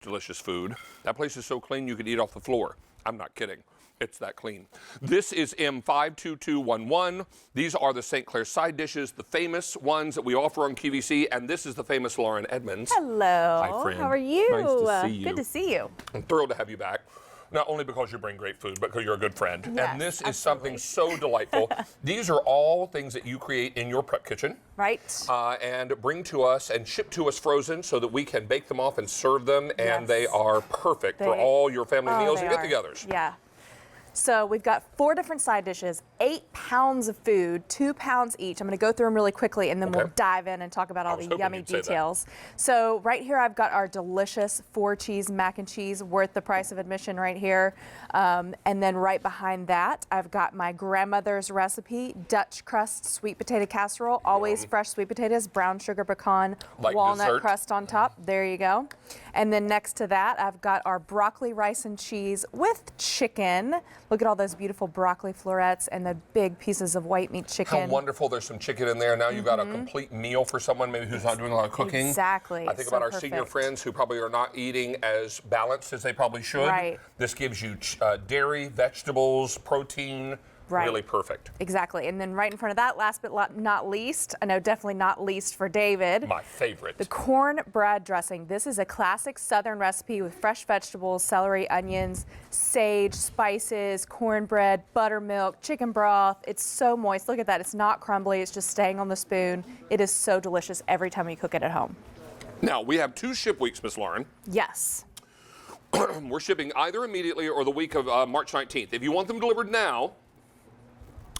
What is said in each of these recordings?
delicious food. That place is so clean you could eat off the floor. I'm not kidding. It's that clean. This is M52211. These are the St. Clair side dishes, the famous ones that we offer on QVC, and this is the famous Lauren Edmonds. Hello. Hi, friend. How are you? Nice to see you. Good to see you. I'm thrilled to have you back. Not only because you bring great food, but because you're a good friend. Yes, and this is absolutely. something so delightful. These are all things that you create in your prep kitchen. Right. And bring to us and ship to us frozen so that we can bake them off and serve them. And Yes. they are perfect for all your family meals and they get-togethers. Yeah. So we've got 4 different side dishes, 8 pounds of food, 2 pounds each. I'm going to go through them really quickly, and then we'll dive in and talk about all the yummy details. So right here, I've got our delicious 4-cheese mac and cheese, worth the price of admission right here. And then right behind that, I've got my grandmother's recipe, Dutch crust sweet potato casserole. Always fresh sweet potatoes, brown sugar pecan, walnut crust on top. There you go. And then next to that, I've got our broccoli rice and cheese with chicken. Look at all those beautiful broccoli florets and the big pieces of white meat chicken. How wonderful. There's some chicken in there. Now you've got a complete meal for someone maybe who's not doing a lot of cooking. Exactly. I think about our senior friends who probably are not eating as balanced as they probably should. Right. This gives you dairy, vegetables, protein. Right. Really perfect. Exactly. And then right in front of that, last but not least, I know definitely not least for David. My favorite. The cornbread dressing. This is a classic Southern recipe with fresh vegetables, celery, onions, sage, spices, cornbread, buttermilk, chicken broth. It's so moist. Look at that. It's not crumbly. It's just staying on the spoon. It is so delicious every time you cook it at home. Now, we have 2 ship weeks, Miss Lauren. Yes. We're shipping either immediately or the week of March 19th. If you want them delivered now,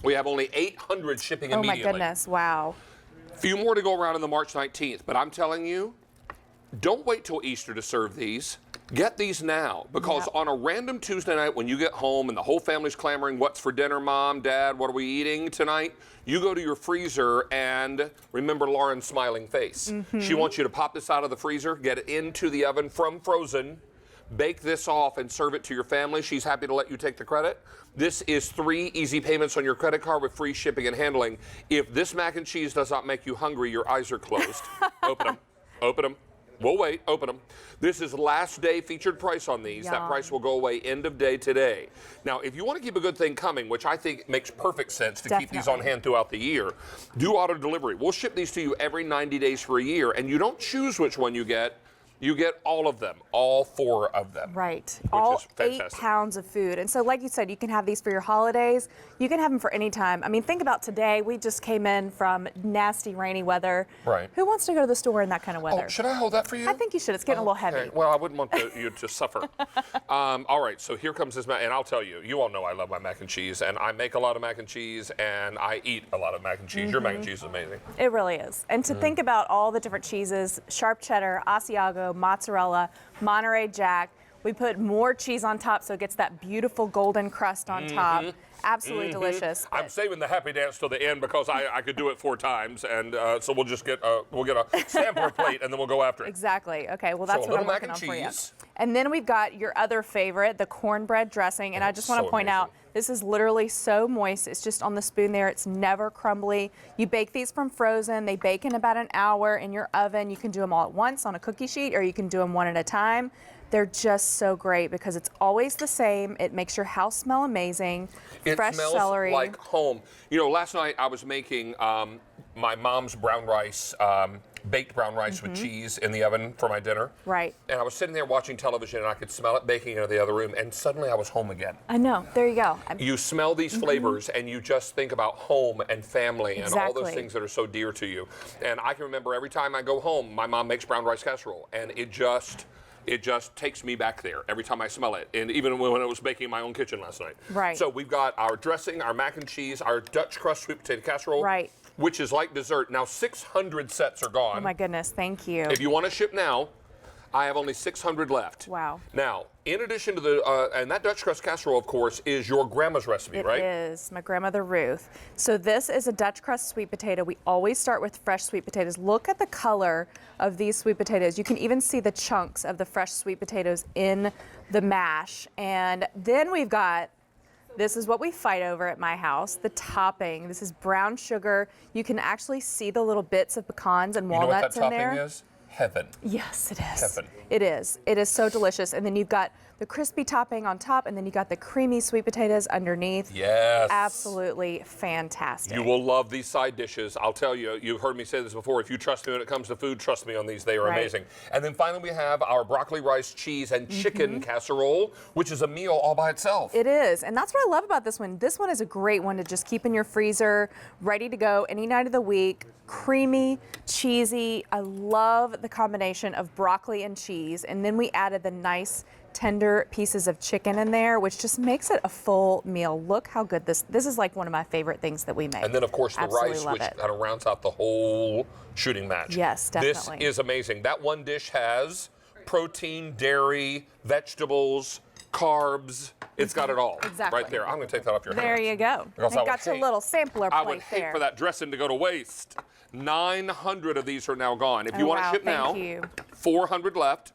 we have only 800 shipping immediately. Oh my goodness, wow. Few more to go around on the March 19th, but I'm telling you, don't wait till Easter to serve these. Get these now, because on a random Tuesday night when you get home and the whole family's clamoring, what's for dinner, Mom, Dad, what are we eating tonight? You go to your freezer and remember Lauren's smiling face. She wants you to pop this out of the freezer, get it into the oven from frozen, bake this off and serve it to your family. She's happy to let you take the credit. This is 3 easy payments on your credit card with free shipping and handling. If this mac and cheese does not make you hungry, your eyes are closed. Open them. Open them. We'll wait. Open them. This is last day featured price on these. Yum. That price will go away end of day today. Now, if you want to keep a good thing coming, which I think makes perfect sense to keep these on hand throughout the year, do auto delivery. We'll ship these to you every 90 days for a year, and you don't choose which one you get. You get all of them, all 4 of them. Right. Which all is fantastic. 8 pounds of food. And so like you said, you can have these for your holidays. You can have them for any time. I mean, think about today. We just came in from nasty rainy weather. Right. Who wants to go to the store in that kind of weather? Oh, should I hold that for you? I think you should. It's getting a little heavy. Well, I wouldn't want you to suffer. All right, so here comes this mac, and I'll tell you, you all know I love my mac and cheese, and I make a lot of mac and cheese, and I eat a lot of mac and cheese. Your mac and cheese is amazing. It really is. And to think about all the different cheeses, sharp cheddar, Asiago, mozzarella, Monterey Jack. We put more cheese on top so it gets that beautiful golden crust on top. Absolutely delicious. I'm saving the happy dance till the end because I could do it 4 times, and so we'll just get a sampler plate and then we'll go after it. Exactly. Okay. Well, that's So a what I'm little working mac on and for you. cheese. And then we've got your other favorite, the cornbread dressing. And I just want to point out, this is literally so moist. It's just on the spoon there. It's never crumbly. You bake these from frozen. They bake in about an hour in your oven. You can do them all at once on a cookie sheet, or you can do them one at a time. They're just so great because it's always the same. It makes your house smell amazing. It Fresh smells celery. like home. You know, last night I was making my mom's brown rice, baked brown rice with cheese in the oven for my dinner. Right. And I was sitting there watching television and I could smell it baking into the other room, and suddenly I was home again. I know. There you go. You smell these flavors and you just think about home and family and all those Exactly. things that are so dear to you. And I can remember every time I go home, my mom makes brown rice casserole, and it just takes me back there every time I smell it. And even when I was baking in my own kitchen last night. Right. So we've got our dressing, our mac and cheese, our Dutch crust sweet potato casserole. Right. Which is like dessert. Now 600 sets are gone. Oh my goodness. Thank you. If you want to ship now, I have only 600 left. Wow. Now, in addition to the, and that Dutch crust casserole, of course, is your grandma's recipe, right? It is, my grandmother Ruth. So this is a Dutch crust sweet potato. We always start with fresh sweet potatoes. Look at the color of these sweet potatoes. You can even see the chunks of the fresh sweet potatoes in the mash. And then we've got, this is what we fight over at my house, the topping. This is brown sugar. You can actually see the little bits of pecans and walnuts in there. You know what that topping is? Heaven. Yes, it is. Heaven. It is. It is so delicious. And then you've got the crispy topping on top, and then you got the creamy sweet potatoes underneath. Yes. Absolutely fantastic. You will love these side dishes. I'll tell you, you've heard me say this before. If you trust me when it comes to food, trust me on these. They are amazing. And then finally, we have our broccoli, rice, cheese, and chicken casserole, which is a meal all by itself. It is. And that's what I love about this one. This one is a great one to just keep in your freezer, ready to go any night of the week. Creamy, cheesy. I love the combination of broccoli and cheese. And then we added the nice tender pieces of chicken in there, which just makes it a full meal. Look how good this is, like one of my favorite things that we make. And then of course the Absolutely rice, love which it. kind of rounds out the whole shooting match. Yes, definitely. This is amazing. That one dish has protein, dairy, vegetables, carbs. It's got it all. Exactly. Right there. I'm going to take that off your hands. There you go. Because You got your little sampler plate I would hate there. for that dressing to go to waste. 900 of these are now gone. If you Oh, want wow, to ship now, thank you. 400 left.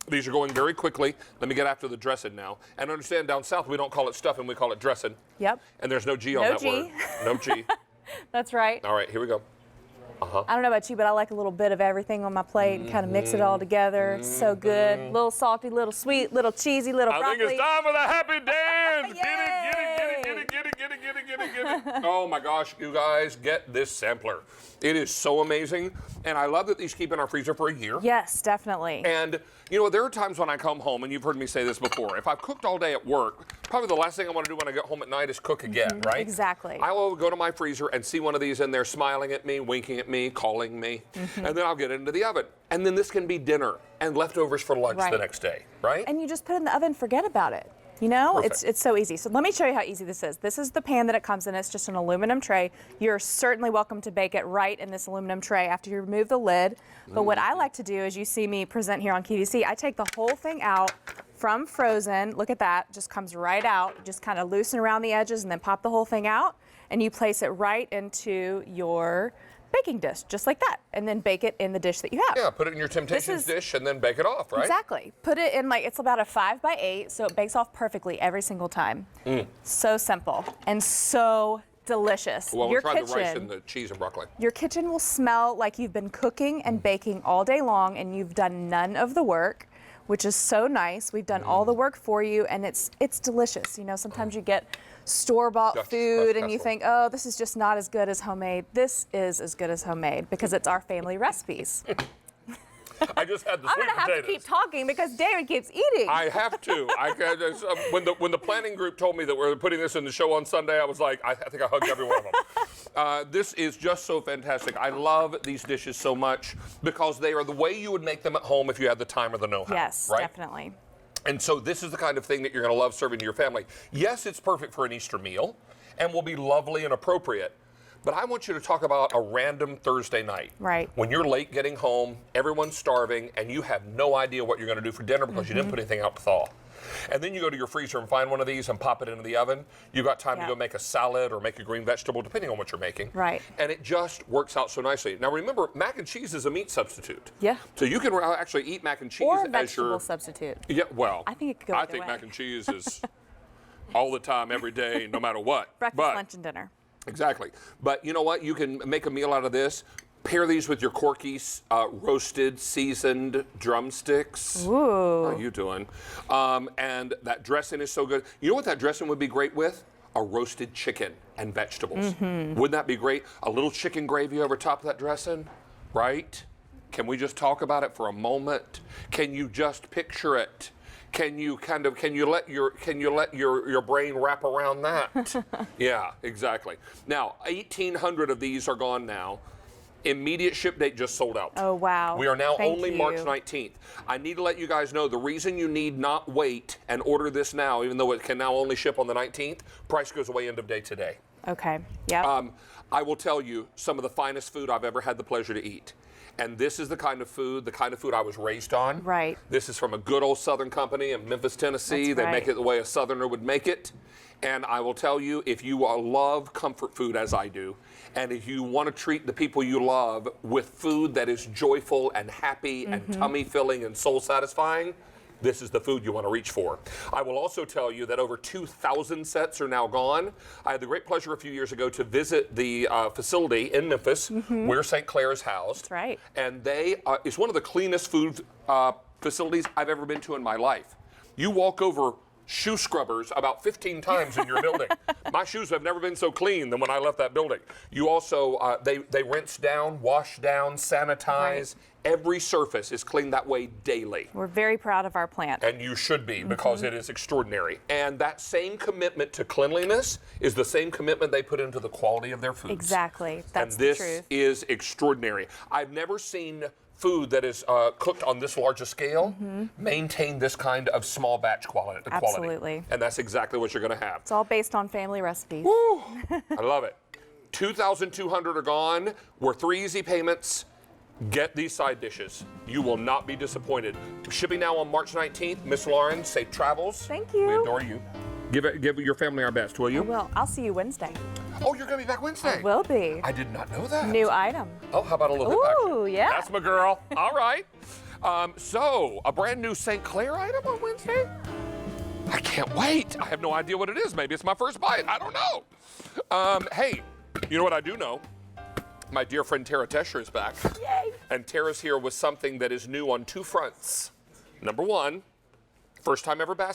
These are going very quickly. Let me get after the dressing now. And understand, down south, we don't call it stuffing, we call it dressing. Yep. And there's no G on No that G. word. No G. That's right. All right, here we go. I don't know about you, but I like a little bit of everything on my plate and kind of mix it all together. So good. Little salty, little sweet, little cheesy, little broccoli. I think it's time for the happy dance. Get Yay! it. Oh my gosh, you guys, get this sampler. It is so amazing. And I love that these keep in our freezer for a year. Yes, definitely. And, you know, there are times when I come home, and you've heard me say this before, if I've cooked all day at work, probably the last thing I want to do when I get home at night is cook again, right? Exactly. I will go to my freezer and see one of these in there smiling at me, winking at me, calling me, and then I'll get it into the oven. And then this can be dinner and leftovers for lunch the next day, right? And you just put it in the oven, forget about it. You know, Perfect. it's so easy. So let me show you how easy this is. This is the pan that it comes in. It's just an aluminum tray. You're certainly welcome to bake it right in this aluminum tray after you remove the lid. But what I like to do, as you see me present here on QVC, I take the whole thing out from frozen. Look at that, just comes right out. Just kind of loosen around the edges and then pop the whole thing out. And you place it right into your baking dish, just like that, and then bake it in the dish that you have. Yeah, put it in your Temptations dish and then bake it off, right? Exactly. Put it in, like, it's about a 5 by 8, so it bakes off perfectly every single time. So simple and so delicious. Well, your we'll try kitchen, the rice and the cheese and broccoli. Your kitchen will smell like you've been cooking and baking all day long, and you've done none of the work, which is so nice. We've done all the work for you, and it's delicious. You know, sometimes you get store-bought food and you think, oh, this is just not as good as homemade. This is as good as homemade because it's our family recipes. I just had the I'm sweet gonna have potatoes. to keep talking because David keeps eating. I have to. When the planning group told me that we were putting this in the show on Sunday, I was like, I think I hugged every one of them. This is just so fantastic. I love these dishes so much because they are the way you would make them at home if you had the time or the know-how. Yes, right? definitely. And so this is the kind of thing that you're going to love serving to your family. Yes, it's perfect for an Easter meal and will be lovely and appropriate. But I want you to talk about a random Thursday night. Right. When you're late getting home, everyone's starving, and you have no idea what you're going to do for dinner because you didn't put anything out to thaw. And then you go to your freezer and find one of these and pop it into the oven. You've got time to go make a salad or make a green vegetable, depending on what you're making. Right. And it just works out so nicely. Now remember, mac and cheese is a meat substitute. Yeah. So you can actually eat mac and cheese Or a as vegetable your substitute. Yeah, well, I think it could go I either think way. mac and cheese is all the time, every day, no matter what. Breakfast, But- lunch, and dinner. Exactly. But you know what? You can make a meal out of this. Pair these with your Corky's roasted, seasoned drumsticks. Ooh. How you doing? And that dressing is so good. You know what that dressing would be great with? A roasted chicken and vegetables. Wouldn't that be great? A little chicken gravy over top of that dressing, right? Can we just talk about it for a moment? Can you just picture it? Can you let your brain wrap around that? Yeah, exactly. Now, 1,800 of these are gone now. Immediate ship date just sold out. Oh, wow. We are now Thank only you. March 19th. I need to let you guys know the reason you need not wait and order this now, even though it can now only ship on the 19th, price goes away end of day today. Okay. Yeah. I will tell you some of the finest food I've ever had the pleasure to eat. And this is the kind of food I was raised on. Right. This is from a good old Southern company in Memphis, Tennessee. That's They right. make it the way a Southerner would make it. And I will tell you, if you love comfort food as I do, and if you want to treat the people you love with food that is joyful and happy and tummy filling and soul satisfying, this is the food you want to reach for. I will also tell you that over 2,000 sets are now gone. I had the great pleasure a few years ago to visit the facility in Memphis where St. Clair is housed. That's right. And it's one of the cleanest food facilities I've ever been to in my life. You walk over shoe scrubbers about 15 times in your building. My shoes have never been so clean than when I left that building. You also, they rinse down, wash down, sanitize. Right. Every surface is cleaned that way daily. We're very proud of our plant. And you should be, because it is extraordinary. And that same commitment to cleanliness is the same commitment they put into the quality of their foods. Exactly. That's and this the truth. is extraordinary. I've never seen food that is cooked on this large a scale maintain this kind of small batch quality. Absolutely. And that's exactly what you're going to have. It's all based on family recipes. Woo! I love it. 2,200 are gone. We're 3 easy payments. Get these side dishes. You will not be disappointed. Shipping now on March 19th. Miss Lauren, safe travels. Thank you. We adore you. Give your family our best, will you? I will. I'll see you Wednesday. Oh, you're going to be back Wednesday. Will be. I did not know that. New item. Oh, how about a little bit back? Ooh, yeah. That's my girl. All right. So, a brand new St. Clair item on Wednesday? I can't wait. I have no idea what it is. Maybe it's my first bite. I don't know. Hey, you know what I do know? My dear friend Tara Tesher is back. Yay. And Tara's here with something that is new on 2 fronts. Number 1, first time ever